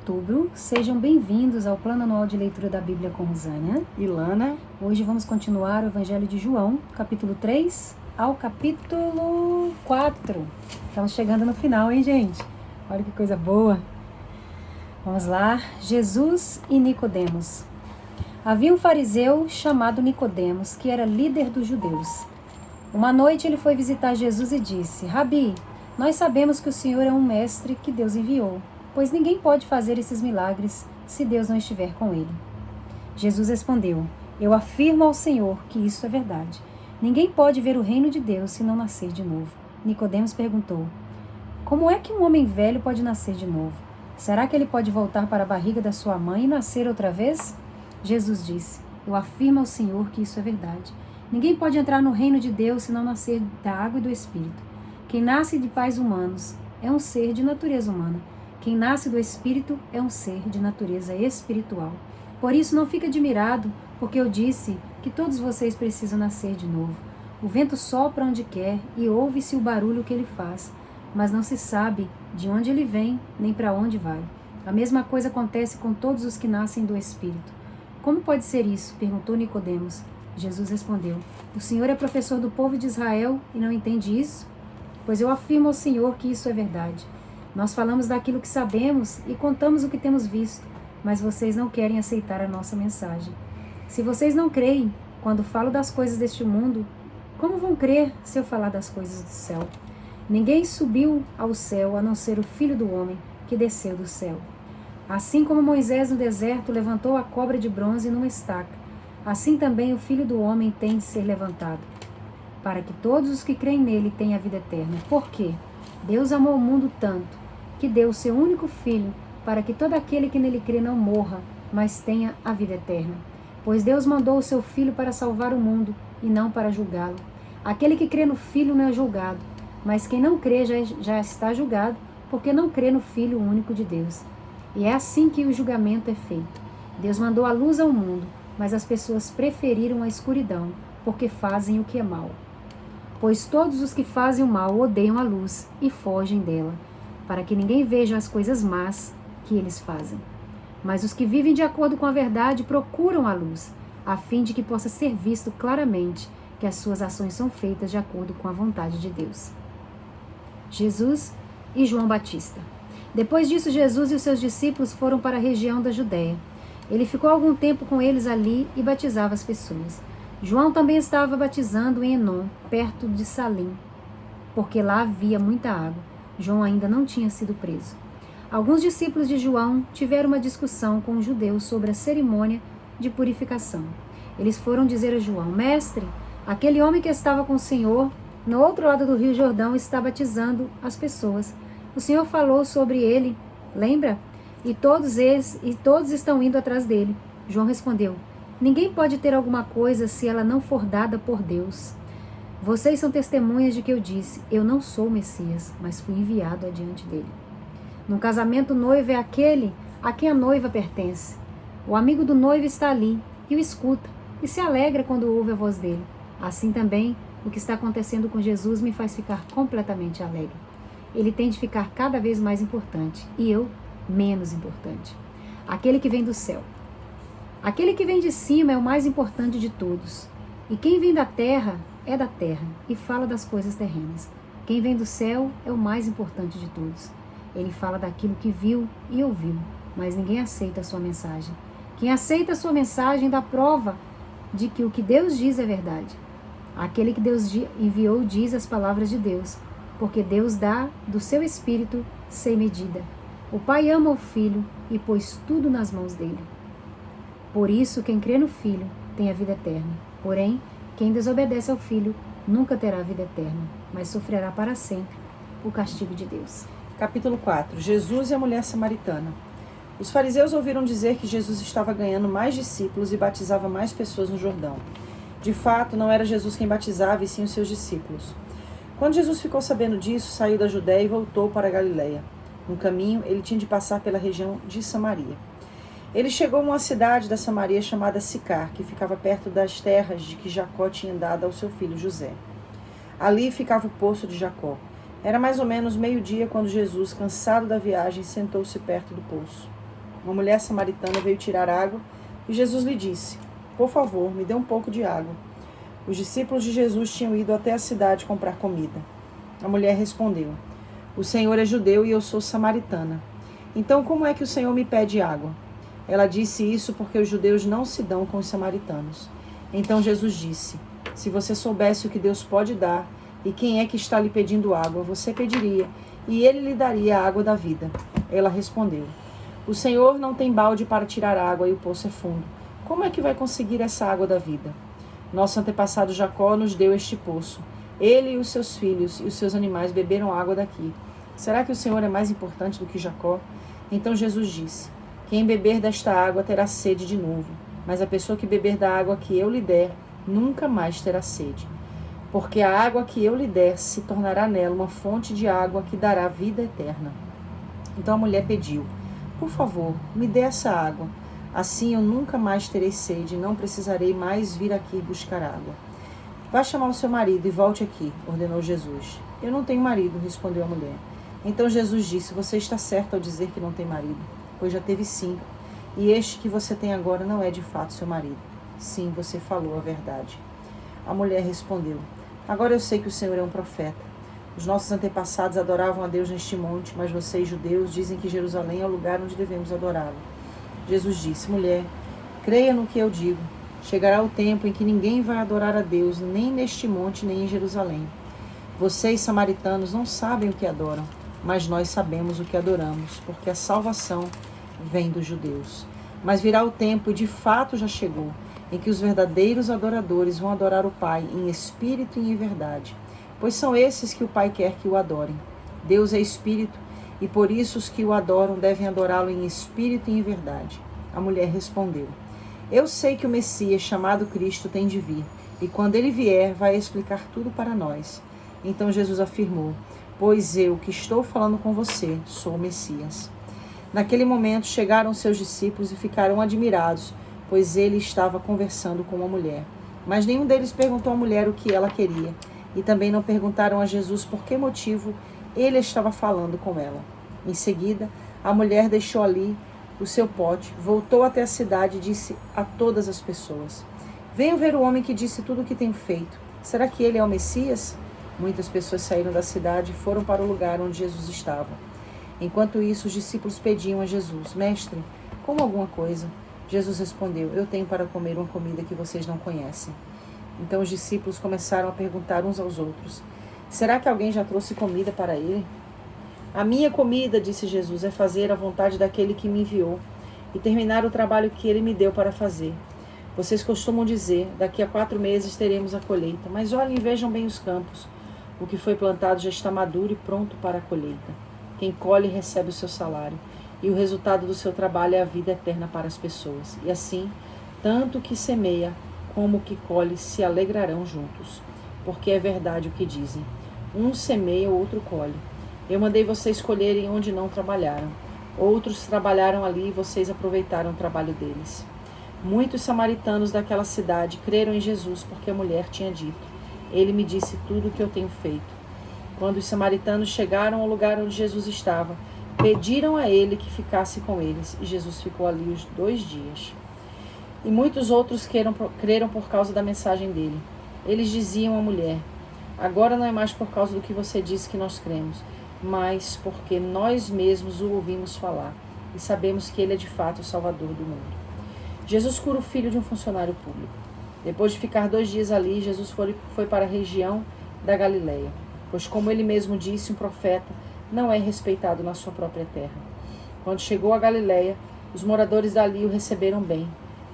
outubro. Sejam bem-vindos ao Plano Anual de Leitura da Bíblia com Rosânia e Lana. Hoje vamos continuar o Evangelho de João, capítulo 3 ao capítulo 4. Estamos chegando no final, hein, gente? Olha que coisa boa. Vamos lá. Jesus e Nicodemos. Havia um fariseu chamado Nicodemos, que era líder dos judeus. Uma noite ele foi visitar Jesus e disse: Rabi, nós sabemos que o Senhor é um mestre que Deus enviou, pois ninguém pode fazer esses milagres se Deus não estiver com ele. Jesus respondeu: Eu afirmo ao Senhor que isso é verdade. Ninguém pode ver o reino de Deus se não nascer de novo. Nicodemos perguntou: Como é que um homem velho pode nascer de novo? Será que ele pode voltar para a barriga da sua mãe e nascer outra vez? Jesus disse: Eu afirmo ao Senhor que isso é verdade. Ninguém pode entrar no reino de Deus se não nascer da água e do Espírito. Quem nasce de pais humanos é um ser de natureza humana. Quem nasce do Espírito é um ser de natureza espiritual. Por isso não fique admirado, porque eu disse que todos vocês precisam nascer de novo. O vento sopra onde quer e ouve-se o barulho que ele faz, mas não se sabe de onde ele vem nem para onde vai. A mesma coisa acontece com todos os que nascem do Espírito. Como pode ser isso? Perguntou Nicodemos. Jesus respondeu: O Senhor é professor do povo de Israel e não entende isso? Pois eu afirmo ao Senhor que isso é verdade. Nós falamos daquilo que sabemos e contamos o que temos visto, mas vocês não querem aceitar a nossa mensagem. Se vocês não creem quando falo das coisas deste mundo, como vão crer se eu falar das coisas do céu? Ninguém subiu ao céu a não ser o Filho do Homem que desceu do céu. Assim como Moisés no deserto levantou a cobra de bronze numa estaca, assim também o Filho do Homem tem de ser levantado, para que todos os que creem nele tenham a vida eterna. Por quê? Deus amou o mundo tanto que deu o seu único Filho, para que todo aquele que nele crê não morra, mas tenha a vida eterna. Pois Deus mandou o seu Filho para salvar o mundo, e não para julgá-lo. Aquele que crê no Filho não é julgado, mas quem não crê já está julgado, porque não crê no Filho único de Deus. E é assim que o julgamento é feito. Deus mandou a luz ao mundo, mas as pessoas preferiram a escuridão, porque fazem o que é mal. Pois todos os que fazem o mal odeiam a luz e fogem dela, para que ninguém veja as coisas más que eles fazem. Mas os que vivem de acordo com a verdade procuram a luz, a fim de que possa ser visto claramente que as suas ações são feitas de acordo com a vontade de Deus. Jesus e João Batista. Depois disso, Jesus e os seus discípulos foram para a região da Judéia. Ele ficou algum tempo com eles ali e batizava as pessoas. João também estava batizando em Enom, perto de Salim, porque lá havia muita água. João ainda não tinha sido preso. Alguns discípulos de João tiveram uma discussão com os judeus sobre a cerimônia de purificação. Eles foram dizer a João: Mestre, aquele homem que estava com o Senhor no outro lado do rio Jordão está batizando as pessoas. O Senhor falou sobre ele, lembra? E todos estão indo atrás dele. João respondeu: Ninguém pode ter alguma coisa se ela não for dada por Deus. Vocês são testemunhas de que eu disse: Eu não sou o Messias, mas fui enviado adiante dele. No casamento, o noivo é aquele a quem a noiva pertence. O amigo do noivo está ali e o escuta e se alegra quando ouve a voz dele. Assim também, o que está acontecendo com Jesus me faz ficar completamente alegre. Ele tem de ficar cada vez mais importante e eu menos importante. Aquele que vem do céu. Aquele que vem de cima é o mais importante de todos. E quem vem da terra é da terra e fala das coisas terrenas. Quem vem do céu é o mais importante de todos. Ele fala daquilo que viu e ouviu, mas ninguém aceita a sua mensagem. Quem aceita a sua mensagem dá prova de que o que Deus diz é verdade. Aquele que Deus enviou diz as palavras de Deus, porque Deus dá do seu Espírito sem medida. O Pai ama o Filho e pôs tudo nas mãos dele. Por isso, quem crê no Filho tem a vida eterna. Porém, quem desobedece ao Filho nunca terá a vida eterna, mas sofrerá para sempre o castigo de Deus. Capítulo 4. Jesus e a mulher samaritana. Os fariseus ouviram dizer que Jesus estava ganhando mais discípulos e batizava mais pessoas no Jordão. De fato, não era Jesus quem batizava, e sim os seus discípulos. Quando Jesus ficou sabendo disso, saiu da Judéia e voltou para a Galileia. No caminho, ele tinha de passar pela região de Samaria. Ele chegou a uma cidade da Samaria chamada Sicar, que ficava perto das terras de que Jacó tinha dado ao seu filho José. Ali ficava o poço de Jacó. Era mais ou menos meio-dia quando Jesus, cansado da viagem, sentou-se perto do poço. Uma mulher samaritana veio tirar água e Jesus lhe disse: por favor, me dê um pouco de água. Os discípulos de Jesus tinham ido até a cidade comprar comida. A mulher respondeu: o Senhor é judeu e eu sou samaritana. Então como é que o Senhor me pede água? Ela disse isso porque os judeus não se dão com os samaritanos. Então Jesus disse: se você soubesse o que Deus pode dar e quem é que está lhe pedindo água, você pediria e ele lhe daria a água da vida. Ela respondeu: o Senhor não tem balde para tirar água e o poço é fundo. Como é que vai conseguir essa água da vida? Nosso antepassado Jacó nos deu este poço. Ele e os seus filhos e os seus animais beberam água daqui. Será que o Senhor é mais importante do que Jacó? Então Jesus disse: quem beber desta água terá sede de novo, mas a pessoa que beber da água que eu lhe der nunca mais terá sede. Porque a água que eu lhe der se tornará nela uma fonte de água que dará vida eterna. Então a mulher pediu: por favor, me dê essa água. Assim eu nunca mais terei sede e não precisarei mais vir aqui buscar água. Vá chamar o seu marido e volte aqui, ordenou Jesus. Eu não tenho marido, respondeu a mulher. Então Jesus disse: você está certa ao dizer que não tem marido, pois já teve 5, e este que você tem agora não é de fato seu marido. Sim, você falou a verdade. A mulher respondeu: agora eu sei que o Senhor é um profeta. Os nossos antepassados adoravam a Deus neste monte, mas vocês, judeus, dizem que Jerusalém é o lugar onde devemos adorá-lo. Jesus disse: mulher, creia no que eu digo. Chegará o tempo em que ninguém vai adorar a Deus, nem neste monte, nem em Jerusalém. Vocês, samaritanos, não sabem o que adoram, mas nós sabemos o que adoramos, porque a salvação vem dos judeus. Mas virá o tempo, e de fato já chegou, em que os verdadeiros adoradores vão adorar o Pai em espírito e em verdade, pois são esses que o Pai quer que o adorem. Deus é espírito, e por isso os que o adoram devem adorá-lo em espírito e em verdade. A mulher respondeu: eu sei que o Messias, chamado Cristo, tem de vir, e quando ele vier, vai explicar tudo para nós. Então Jesus afirmou: pois eu, que estou falando com você, sou o Messias. Naquele momento chegaram seus discípulos e ficaram admirados, pois ele estava conversando com uma mulher. Mas nenhum deles perguntou à mulher o que ela queria, e também não perguntaram a Jesus por que motivo ele estava falando com ela. Em seguida, a mulher deixou ali o seu pote, voltou até a cidade e disse a todas as pessoas: venham ver o homem que disse tudo o que tenho feito. Será que ele é o Messias? Muitas pessoas saíram da cidade e foram para o lugar onde Jesus estava. Enquanto isso, os discípulos pediam a Jesus: mestre, coma alguma coisa. Jesus respondeu: eu tenho para comer uma comida que vocês não conhecem. Então os discípulos começaram a perguntar uns aos outros: será que alguém já trouxe comida para ele? A minha comida, disse Jesus, é fazer a vontade daquele que me enviou e terminar o trabalho que ele me deu para fazer. Vocês costumam dizer: daqui a 4 meses teremos a colheita, mas olhem e vejam bem os campos. O que foi plantado já está maduro e pronto para a colheita. Quem colhe recebe o seu salário, e o resultado do seu trabalho é a vida eterna para as pessoas. E assim, tanto o que semeia como o que colhe se alegrarão juntos. Porque é verdade o que dizem: um semeia, o outro colhe. Eu mandei vocês colherem onde não trabalharam. Outros trabalharam ali e vocês aproveitaram o trabalho deles. Muitos samaritanos daquela cidade creram em Jesus porque a mulher tinha dito: ele me disse tudo o que eu tenho feito. Quando os samaritanos chegaram ao lugar onde Jesus estava, pediram a ele que ficasse com eles, e Jesus ficou ali os 2 dias. E muitos outros creram por causa da mensagem dele. Eles diziam à mulher: agora não é mais por causa do que você disse que nós cremos, mas porque nós mesmos o ouvimos falar e sabemos que ele é de fato o Salvador do mundo. Jesus cura o filho de um funcionário público. Depois de ficar 2 dias ali, Jesus foi para a região da Galileia, pois, como ele mesmo disse, um profeta não é respeitado na sua própria terra. Quando chegou a Galileia, os moradores dali o receberam bem.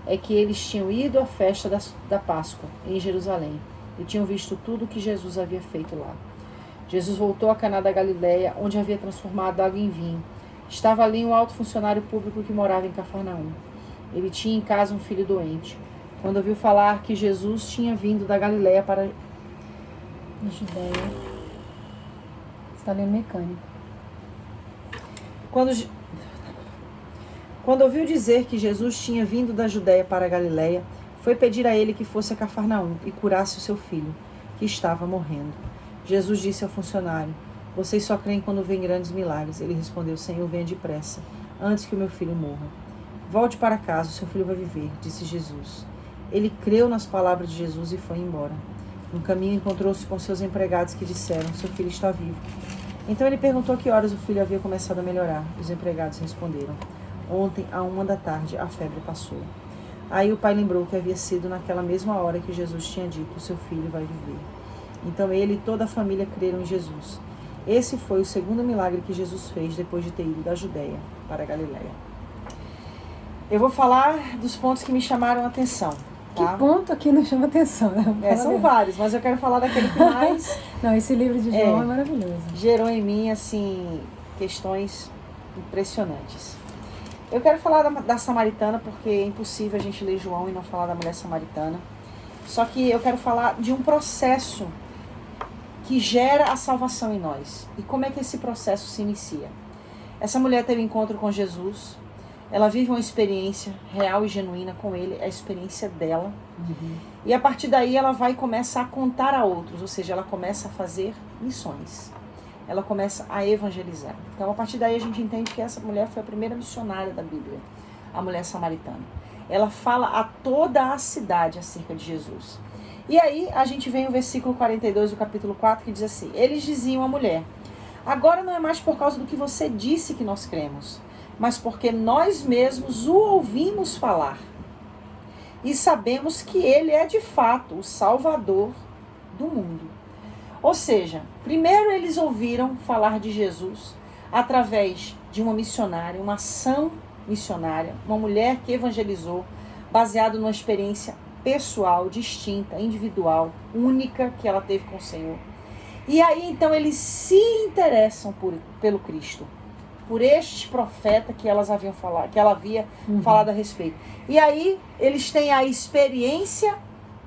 É que eles tinham ido à festa da Páscoa em Jerusalém e tinham visto tudo o que Jesus havia feito lá. Jesus voltou a Caná da Galileia, onde havia transformado água em vinho. Estava ali um alto funcionário público que morava em Cafarnaum. Ele tinha em casa um filho doente. Quando ouviu falar que Jesus tinha vindo da Galileia para a Judéia, está lendo mecânico. Quando ouviu dizer que Jesus tinha vindo da Judéia para a Galileia, foi pedir a ele que fosse a Cafarnaum e curasse o seu filho, que estava morrendo. Jesus disse ao funcionário: vocês só creem quando veem grandes milagres. Ele respondeu: Senhor, venha depressa, antes que o meu filho morra. Volte para casa, o seu filho vai viver, disse Jesus. Ele creu nas palavras de Jesus e foi embora. No caminho encontrou-se com seus empregados que disseram, seu filho está vivo. Então ele perguntou a que horas o filho havia começado a melhorar. Os empregados responderam, ontem, à 1 da tarde, a febre passou. Aí o pai lembrou que havia sido naquela mesma hora que Jesus tinha dito, o seu filho vai viver. Então ele e toda a família creram em Jesus. Esse foi o segundo milagre que Jesus fez depois de ter ido da Judéia para a Galiléia. Eu vou falar dos pontos que me chamaram a atenção. Tá? Que ponto aqui não chama atenção? Né? São vários, mas eu quero falar daquele que mais... Não, esse livro de João é maravilhoso. Gerou em mim, assim, questões impressionantes. Eu quero falar da Samaritana, porque é impossível a gente ler João e não falar da mulher samaritana. Só que eu quero falar de um processo que gera a salvação em nós. E como é que esse processo se inicia? Essa mulher teve encontro com Jesus. Ela vive uma experiência real e genuína com ele, a experiência dela. Uhum. E a partir daí ela vai começar a contar a outros, ou seja, ela começa a fazer missões. Ela começa a evangelizar. Então a partir daí a gente entende que essa mulher foi a primeira missionária da Bíblia, a mulher samaritana. Ela fala a toda a cidade acerca de Jesus. E aí a gente vem o versículo 42 do capítulo 4 que diz assim, eles diziam à mulher, agora não é mais por causa do que você disse que nós cremos, mas porque nós mesmos o ouvimos falar. E sabemos que ele é de fato o Salvador do mundo. Ou seja, primeiro eles ouviram falar de Jesus através de uma missionária, uma ação missionária, uma mulher que evangelizou, baseado numa experiência pessoal, distinta, individual, única que ela teve com o Senhor. E aí então eles se interessam pelo Cristo, por este profeta que ela havia falado a respeito. E aí eles têm a experiência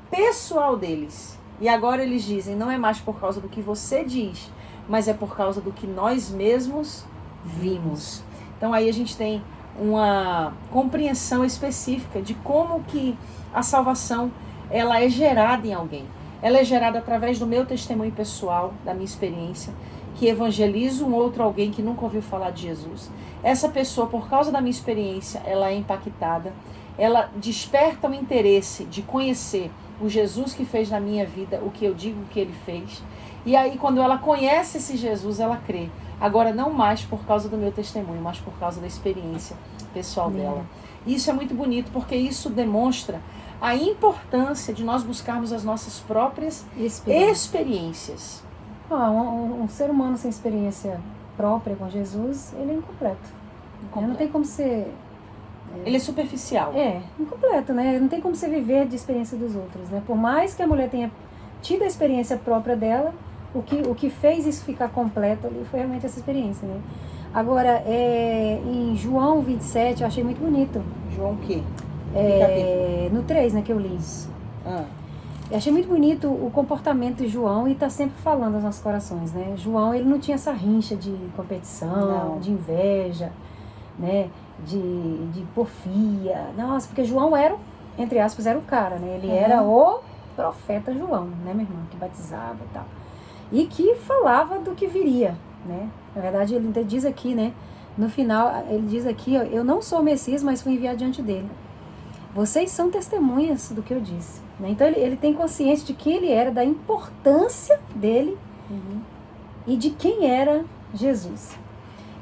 pessoal deles. E agora eles dizem, não é mais por causa do que você diz, mas é por causa do que nós mesmos vimos. Então aí a gente tem uma compreensão específica de como que a salvação ela é gerada em alguém. Ela é gerada através do meu testemunho pessoal, da minha experiência, que evangeliza um outro alguém que nunca ouviu falar de Jesus. Essa pessoa, por causa da minha experiência, ela é impactada, ela desperta o interesse de conhecer o Jesus que fez na minha vida, o que eu digo que ele fez. E aí, quando ela conhece esse Jesus, ela crê. Agora, não mais por causa do meu testemunho, mas por causa da experiência pessoal dela. Isso é muito bonito, porque isso demonstra a importância de nós buscarmos as nossas próprias experiências. Um ser humano sem experiência própria com Jesus, ele é incompleto. Não tem como ser... Ele é superficial. Incompleto, né? Não tem como você viver de experiência dos outros, né? Por mais que a mulher tenha tido a experiência própria dela, o que fez isso ficar completo ali foi realmente essa experiência, né? Agora, em João 27, eu achei muito bonito. João o quê? No 3, né, que eu li. Eu achei muito bonito o comportamento de João e tá sempre falando aos nossos corações, né? João, ele não tinha essa rincha de competição, de inveja, né? De porfia. Nossa, porque João era, entre aspas, era o cara, né? Ele era o profeta João, né, meu irmão? Que batizava e tal. E que falava do que viria, né? Na verdade, ele diz aqui, né? No final, ele diz aqui, ó, eu não sou o Messias, mas fui enviado diante dele. Vocês são testemunhas do que eu disse. Né? Então, ele tem consciência de quem ele era, da importância dele e de quem era Jesus.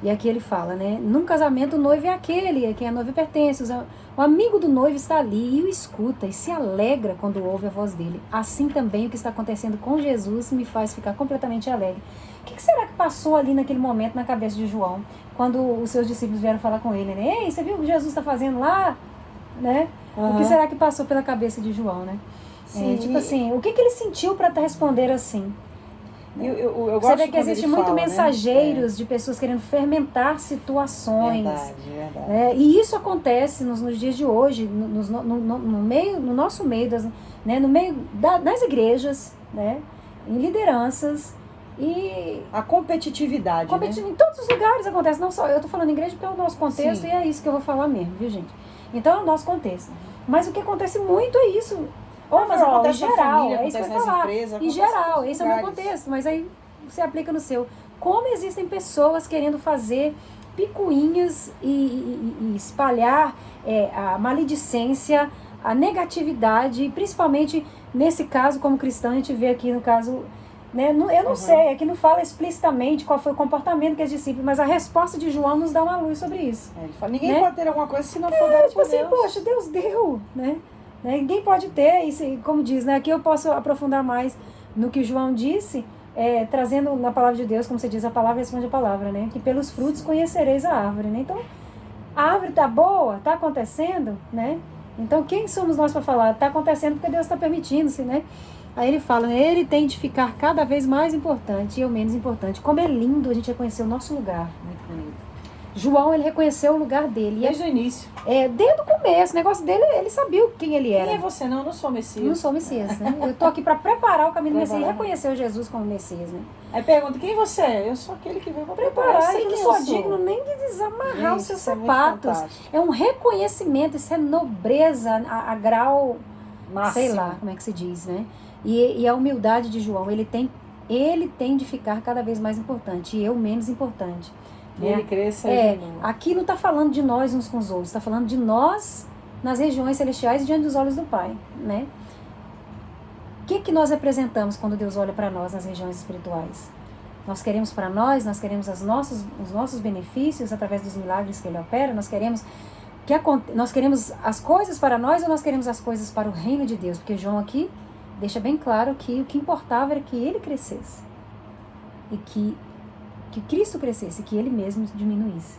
E aqui ele fala, né? Num casamento, o noivo é aquele a quem a noiva pertence. O amigo do noivo está ali e o escuta e se alegra quando ouve a voz dele. Assim também o que está acontecendo com Jesus me faz ficar completamente alegre. O que será que passou ali naquele momento na cabeça de João, quando os seus discípulos vieram falar com ele, né? Ei, você viu o que Jesus está fazendo lá? Né? O que será que passou pela cabeça de João, né? Tipo assim, o que ele sentiu para responder assim? Eu Você vê que existe muito mensageiros de pessoas querendo fermentar situações. Verdade. Né? E isso acontece nos dias de hoje, no nosso meio, né? No meio das igrejas, né? Em lideranças. E a competitividade, né? Em todos os lugares acontece, não só eu estou falando igreja porque é o nosso contexto. Sim. E é isso que eu vou falar mesmo, viu, gente? Então é o nosso contexto. Mas o que acontece muito é isso. Mas acontece em geral, na família, é isso que eu acontece falar. nas empresas, em geral, esse é o meu contexto, mas aí você aplica no seu. Como existem pessoas querendo fazer picuinhas e espalhar a maledicência, a negatividade, e principalmente nesse caso, como cristão, a gente vê aqui no caso, né, eu não sei, aqui não fala explicitamente qual foi o comportamento que as discípulos, mas a resposta de João nos dá uma luz sobre isso. Ele fala, ninguém né? pode ter alguma coisa se não for dado Tipo por assim, Deus. poxa, Deus deu, né? Ninguém pode ter, isso, como diz, né? Aqui eu posso aprofundar mais no que João disse, trazendo na palavra de Deus, como você diz, a palavra responde a palavra, né? Que pelos frutos conhecereis a árvore, né? Então, a árvore tá boa, tá acontecendo, né? Então, quem somos nós para falar? Tá acontecendo porque Deus está permitindo-se, né? Aí ele fala, né? Ele tem de ficar cada vez mais importante e eu menos importante. Como é lindo a gente reconhecer o nosso lugar. Muito bonito. João, ele reconheceu o lugar dele. Desde o início. Desde o começo, o negócio dele, ele sabia quem ele era. Quem é você? Não, eu não sou Messias. Não sou Messias, né? Eu tô aqui para preparar o caminho do Messias e Preparar. reconhecer o Jesus como Messias, né? Aí pergunta, quem você é? Eu sou aquele que veio para Preparar, sei eu não quem sou eu sou. digno nem de desamarrar Gente, os seus isso é muito sapatos. fantástico. É um reconhecimento, isso é nobreza a grau, Máximo. sei lá como é que se diz, né? E a humildade de João, ele tem de ficar cada vez mais importante e eu menos importante. E ele cresça aqui não está falando de nós uns com os outros, está falando de nós nas regiões celestiais diante dos olhos do Pai, né? O que nós representamos quando Deus olha para nós nas regiões espirituais? Nós queremos para nós queremos os nossos benefícios através dos milagres que Ele opera, nós queremos as coisas para nós ou nós queremos as coisas para o reino de Deus? Porque João aqui deixa bem claro que o que importava era que ele crescesse e que Cristo crescesse, que ele mesmo diminuísse.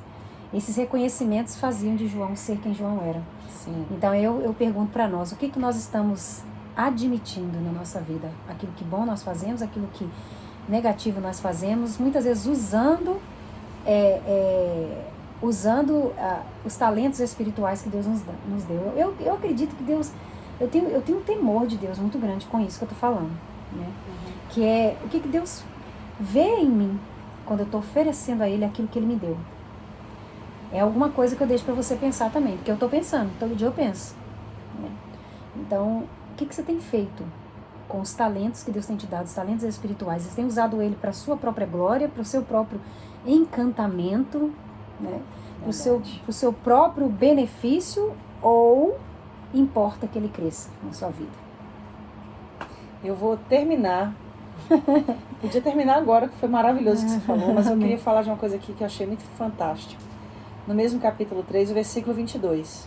Esses reconhecimentos faziam de João ser quem João era. Sim. Então eu pergunto para nós, o que nós estamos admitindo na nossa vida? Aquilo que bom nós fazemos, aquilo que negativo nós fazemos, muitas vezes usando os talentos espirituais que Deus nos deu. Eu acredito que Deus, eu tenho um temor de Deus muito grande com isso que eu estou falando, né? Que é o que Deus vê em mim quando eu estou oferecendo a Ele aquilo que Ele me deu. É alguma coisa que eu deixo para você pensar também, porque eu estou pensando, todo dia eu penso, né? Então, o que você tem feito com os talentos que Deus tem te dado, os talentos espirituais? Você tem usado ele para a sua própria glória, para o seu próprio encantamento, né? Para o seu próprio benefício, ou importa que ele cresça na sua vida? Eu vou terminar. Podia terminar agora, que foi maravilhoso o que você falou, mas eu queria falar de uma coisa aqui que eu achei muito fantástico. No mesmo capítulo 3, o versículo 22.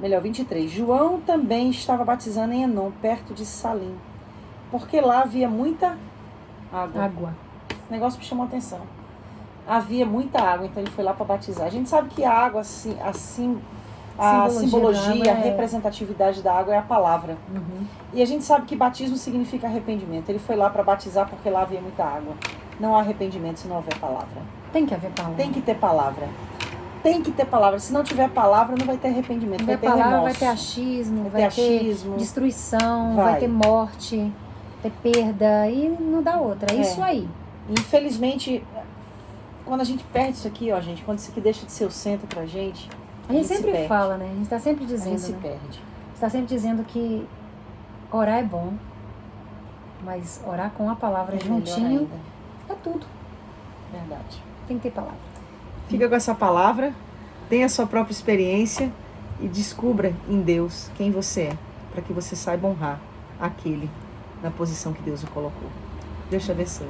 Melhor, 23. João também estava batizando em Enom, perto de Salim, porque lá havia muita água. O negócio me chamou a atenção. Havia muita água, então ele foi lá para batizar. A gente sabe que a água, assim, a simbologia, a representatividade da água é a palavra. Uhum. E a gente sabe que batismo significa arrependimento. Ele foi lá para batizar porque lá havia muita água. Não há arrependimento se não houver palavra. Tem que haver palavra. Tem que ter palavra. Tem que ter palavra. Se não tiver palavra, não vai ter arrependimento. Vai ter remorso. Vai ter achismo, vai ter destruição, vai ter morte, ter perda, e não dá outra. É isso aí. Infelizmente, quando a gente perde isso aqui, ó, gente, quando isso aqui deixa de ser o centro pra gente, a gente sempre fala, né? A gente está sempre dizendo. A gente se perde. Está sempre dizendo que orar é bom, mas orar com a palavra juntinho é tudo. Verdade. Tem que ter palavra. Fica com essa palavra, tenha a sua própria experiência e descubra em Deus quem você é, para que você saiba honrar aquele na posição que Deus o colocou. Deus te abençoe.